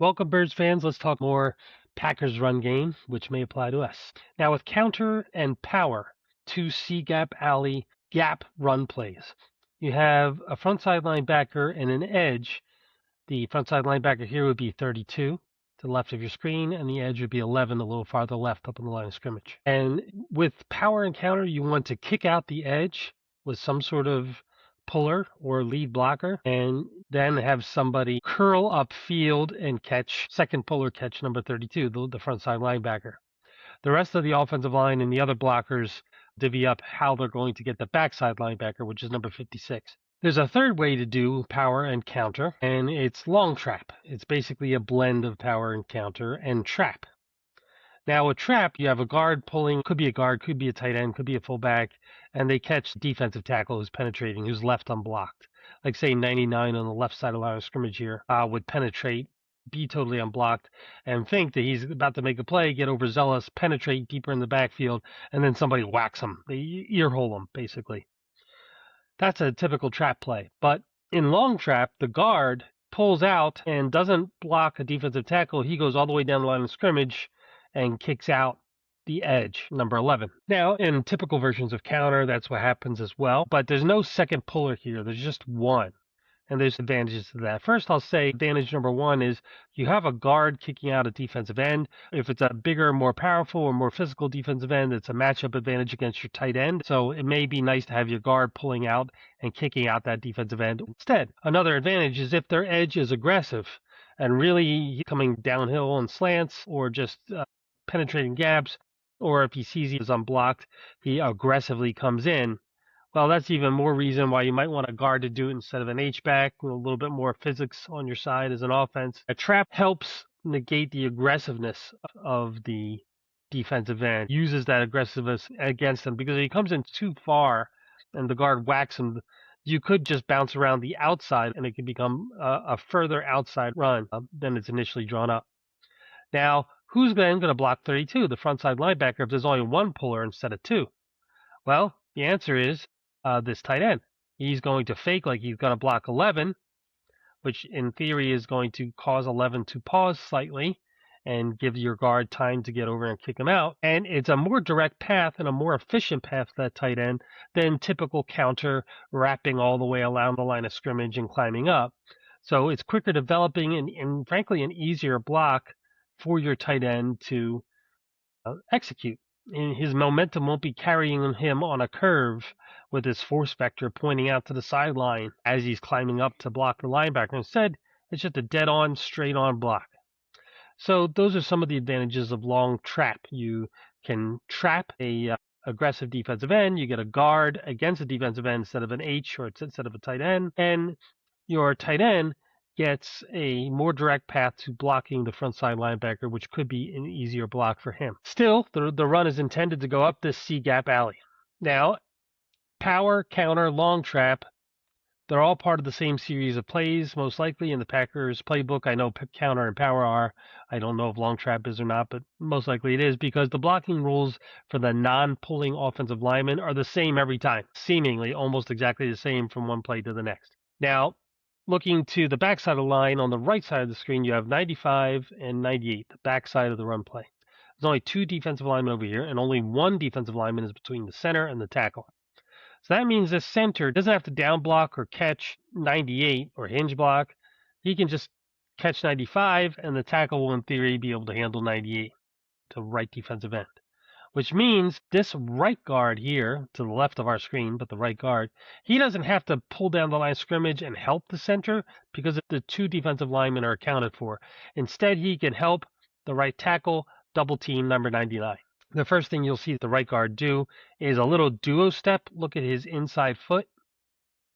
Welcome, Birds fans. Let's talk more Packers run game, which may apply to us. Now, with counter and power, two C gap alley gap run plays. You have a front side linebacker and an edge. The front side linebacker here would be 32 to the left of your screen, and the edge would be 11 a little farther left up on the line of scrimmage. And with power and counter, you want to kick out the edge with some sort of puller or lead blocker, and then have somebody curl up field and catch second puller catch number 32, the front side linebacker. The rest of the offensive line and the other blockers divvy up how they're going to get the backside linebacker, which is number 56. There's a third way to do power and counter, and it's long trap. It's basically a blend of power and counter and trap. Now, with trap, you have a guard pulling, could be a guard, could be a tight end, could be a fullback, and they catch the defensive tackle who's penetrating, who's left unblocked. Like, say, 99 on the left side of the line of scrimmage here would penetrate, be totally unblocked, and think that he's about to make a play, get overzealous, penetrate deeper in the backfield, and then somebody whacks him. They earhole him, basically. That's a typical trap play. But in long trap, the guard pulls out and doesn't block a defensive tackle. He goes all the way down the line of scrimmage and kicks out the edge, number 11. Now, in typical versions of counter, that's what happens as well. But there's no second puller here. There's just one. And there's advantages to that. First, I'll say advantage number one is you have a guard kicking out a defensive end. If it's a bigger, more powerful, or more physical defensive end, it's a matchup advantage against your tight end. So it may be nice to have your guard pulling out and kicking out that defensive end instead. Another advantage is if their edge is aggressive and really coming downhill on slants or just penetrating gaps, or if he sees he is unblocked, he aggressively comes in. Well, that's even more reason why you might want a guard to do it instead of an H-back, with a little bit more physics on your side as an offense. A trap helps negate the aggressiveness of the defensive end, uses that aggressiveness against him, because if he comes in too far and the guard whacks him, you could just bounce around the outside and it could become a further outside run than it's initially drawn up. Now, who's then going to block 32, the front side linebacker, if there's only one puller instead of two? Well, the answer is this tight end. He's going to fake like he's going to block 11, which in theory is going to cause 11 to pause slightly and give your guard time to get over and kick him out. And it's a more direct path and a more efficient path to that tight end than typical counter wrapping all the way around the line of scrimmage and climbing up. So it's quicker developing and frankly an easier block for your tight end to execute. And his momentum won't be carrying him on a curve with his force vector pointing out to the sideline as he's climbing up to block the linebacker. Instead, it's just a dead-on, straight-on block. So those are some of the advantages of long trap. You can trap a aggressive defensive end. You get a guard against a defensive end instead of an H or instead of a tight end. And your tight end gets a more direct path to blocking the front side linebacker, which could be an easier block for him. Still, the run is intended to go up this C-gap alley. Now, power, counter, long trap, they're all part of the same series of plays, most likely in the Packers playbook. I know counter and power are. I don't know if long trap is or not, but most likely it is because the blocking rules for the non-pulling offensive linemen are the same every time, seemingly almost exactly the same from one play to the next. Now, looking to the backside of the line, on the right side of the screen, you have 95 and 98, the backside of the run play. There's only two defensive linemen over here, and only one defensive lineman is between the center and the tackle. So that means this center doesn't have to down block or catch 98 or hinge block. He can just catch 95, and the tackle will, in theory, be able to handle 98, the right defensive end. Which means this right guard here, to the left of our screen, but the right guard, he doesn't have to pull down the line of scrimmage and help the center because the two defensive linemen are accounted for. Instead, he can help the right tackle double team number 99. The first thing you'll see the right guard do is a little duo step. Look at his inside foot.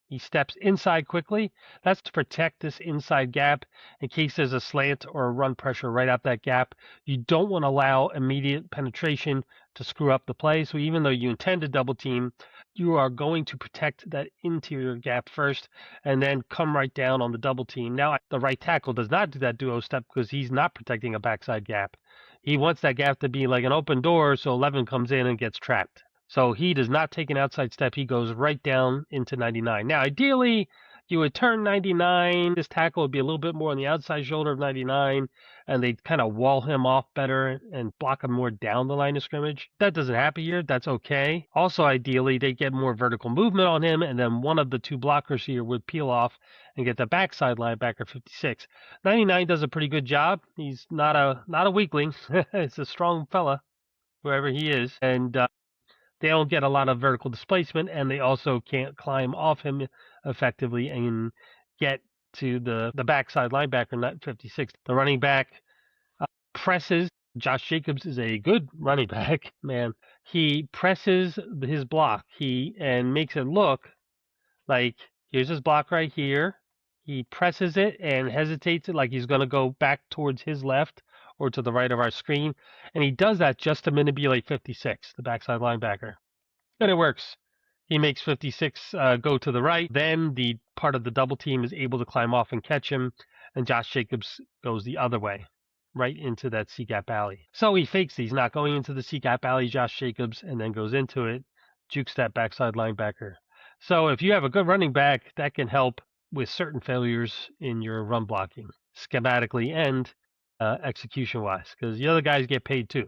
He steps inside quickly. That's to protect this inside gap in case there's a slant or a run pressure right up that gap. You don't want to allow immediate penetration to screw up the play. So even though you intend to double team, you are going to protect that interior gap first and then come right down on the double team. Now, the right tackle does not do that duo step because he's not protecting a backside gap. He wants that gap to be like an open door so 11 comes in and gets trapped. So he does not take an outside step. He goes right down into 99. Now, ideally, You would turn 99. This tackle would be a little bit more on the outside shoulder of 99, and they'd kind of wall him off better and block him more down the line of scrimmage. That doesn't happen here. That's okay. Also, ideally, they get more vertical movement on him, and then one of the two blockers here would peel off and get the backside linebacker 56. 99 does a pretty good job. He's not a weakling. It's a strong fella, whoever he is, and they don't get a lot of vertical displacement, and they also can't climb off him effectively and get to the backside linebacker, not 56. The running back presses. Josh Jacobs is a good running back, man. He presses his block and makes it look like here's his block right here. He presses it and hesitates it like he's going to go back towards his left or to the right of our screen. And he does that just to manipulate 56, the backside linebacker. And it works. He makes 56 go to the right. Then the part of the double team is able to climb off and catch him. And Josh Jacobs goes the other way, right into that C-gap alley. So he fakes these, not going into the C-gap alley, Josh Jacobs, and then goes into it, jukes that backside linebacker. So if you have a good running back, that can help with certain failures in your run blocking, schematically and execution-wise, because the other guys get paid too.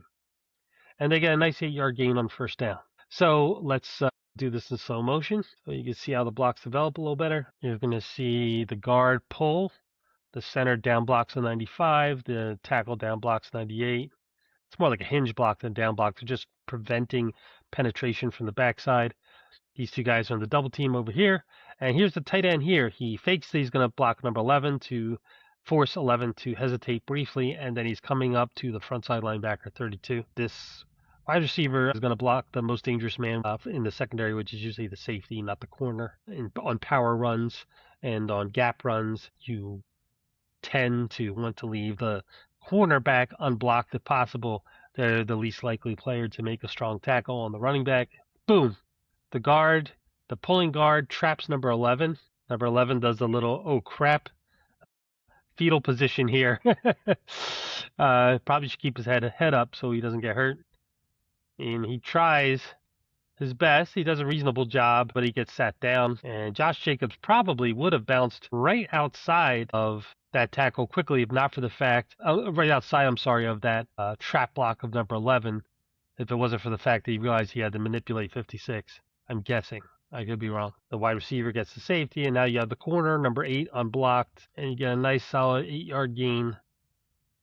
And they get a nice 8-yard gain on first down. So let's do this in slow motion so you can see how the blocks develop a little better. You're going to see the guard pull, the center down blocks on 95, the tackle down blocks 98. It's more like a hinge block than down block. They're just preventing penetration from the backside. These two guys are on the double team over here. And here's the tight end here. He fakes that he's going to block number 11 to force 11 to hesitate briefly, and then he's coming up to the front side linebacker 32. This wide receiver is going to block the most dangerous man in the secondary, which is usually the safety, not the corner. On power runs and on gap runs, you tend to want to leave the cornerback unblocked if possible. They're the least likely player to make a strong tackle on the running back. Boom. The pulling guard traps number 11. Number 11 does the little, oh crap, fetal position here. Probably should keep his head up so he doesn't get hurt. And he tries his best. He does a reasonable job, but he gets sat down. And Josh Jacobs probably would have bounced right outside of that tackle quickly, if not for the fact, right outside, I'm sorry, of that trap block of number 11, if it wasn't for the fact that he realized he had to manipulate 56. I'm guessing. I could be wrong. The wide receiver gets the safety, and now you have the corner, number 8, unblocked, and you get a nice solid 8-yard gain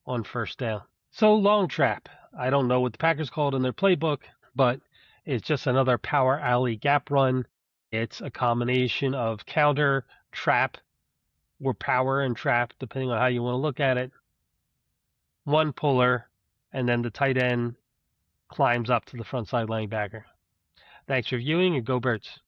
on first down. So long trap. I don't know what the Packers called in their playbook, but it's just another power alley gap run. It's a combination of counter, trap, or power and trap, depending on how you want to look at it. One puller, and then the tight end climbs up to the front side linebacker. Thanks for viewing, and go Birds.